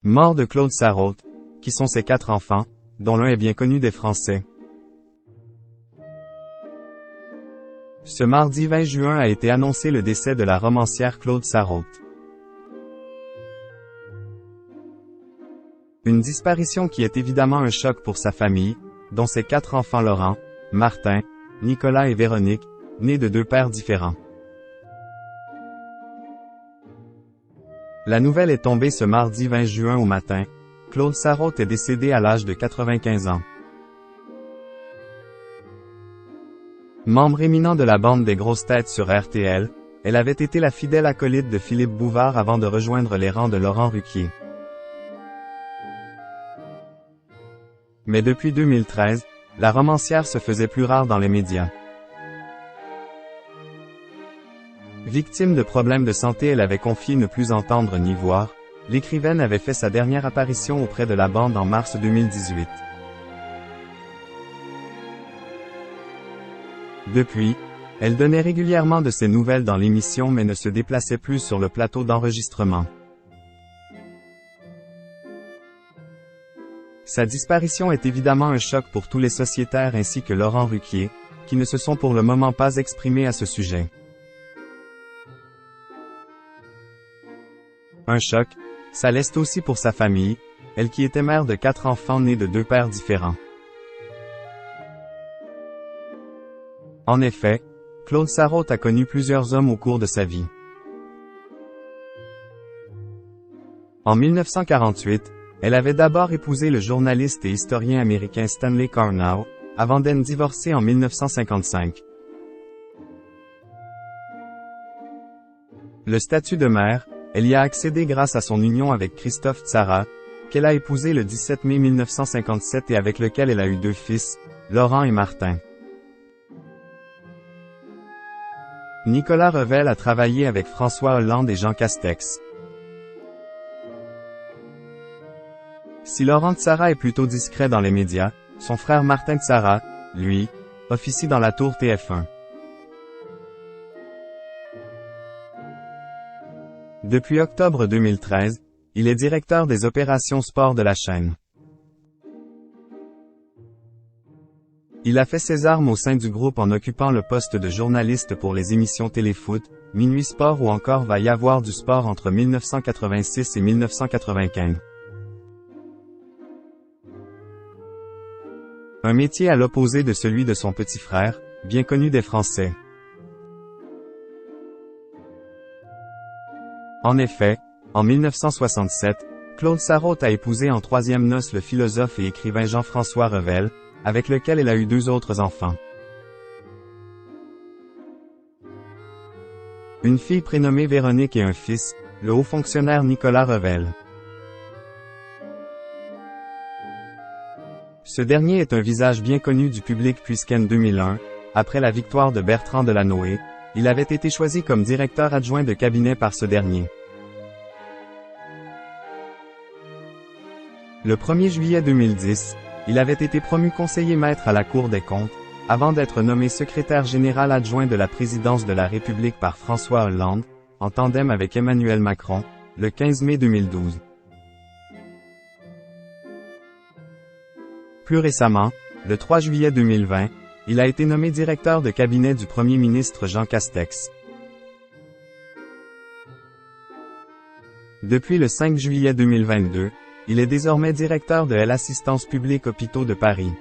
Mort de Claude Sarraute, qui sont ses 4 enfants, dont l'un est bien connu des Français. Ce mardi 20 juin a été annoncé le décès de la romancière Claude Sarraute. Une disparition qui est évidemment un choc pour sa famille, dont ses 4 enfants Laurent, Martin, Nicolas et Véronique, nés de 2 pères différents. La nouvelle est tombée ce mardi 20 juin au matin. Claude Sarraute est décédé à l'âge de 95 ans. Membre éminent de la bande des grosses têtes sur RTL, elle avait été la fidèle acolyte de Philippe Bouvard avant de rejoindre les rangs de Laurent Ruquier. Mais depuis 2013, la romancière se faisait plus rare dans les médias. Victime de problèmes de santé, elle avait confié ne plus entendre ni voir. L'écrivaine avait fait sa dernière apparition auprès de la bande en mars 2018. Depuis, elle donnait régulièrement de ses nouvelles dans l'émission mais ne se déplaçait plus sur le plateau d'enregistrement. Sa disparition est évidemment un choc pour tous les sociétaires ainsi que Laurent Ruquier, qui ne se sont pour le moment pas exprimés à ce sujet. Un choc, ça l'est aussi pour sa famille, elle qui était mère de 4 enfants nés de 2 pères différents. En effet, Claude Sarraute a connu plusieurs hommes au cours de sa vie. En 1948, elle avait d'abord épousé le journaliste et historien américain Stanley Karnow, avant d'être divorcée en 1955. Le statut de mère, elle y a accédé grâce à son union avec Christophe Tsara, qu'elle a épousé le 17 mai 1957 et avec lequel elle a eu 2 fils, Laurent et Martin. Nicolas Revel a travaillé avec François Hollande et Jean Castex. Si Laurent Tsara est plutôt discret dans les médias, son frère Martin Tsara, lui, officie dans la tour TF1. Depuis octobre 2013, il est directeur des opérations sport de la chaîne. Il a fait ses armes au sein du groupe en occupant le poste de journaliste pour les émissions Téléfoot, Minuit Sport ou encore Va y avoir du sport entre 1986 et 1995. Un métier à l'opposé de celui de son petit frère, bien connu des Français. En effet, en 1967, Claude Sarraute a épousé en 3e noces le philosophe et écrivain Jean-François Revel, avec lequel elle a eu 2 autres enfants. Une fille prénommée Véronique et un fils, le haut fonctionnaire Nicolas Revel. Ce dernier est un visage bien connu du public puisqu'en 2001, après la victoire de Bertrand Delanoë, il avait été choisi comme directeur adjoint de cabinet par ce dernier. Le 1er juillet 2010, il avait été promu conseiller maître à la Cour des comptes, avant d'être nommé secrétaire général adjoint de la présidence de la République par François Hollande, en tandem avec Emmanuel Macron, le 15 mai 2012. Plus récemment, le 3 juillet 2020, il a été nommé directeur de cabinet du Premier ministre Jean Castex. Depuis le 5 juillet 2022, il est désormais directeur de l'Assistance publique Hôpitaux de Paris.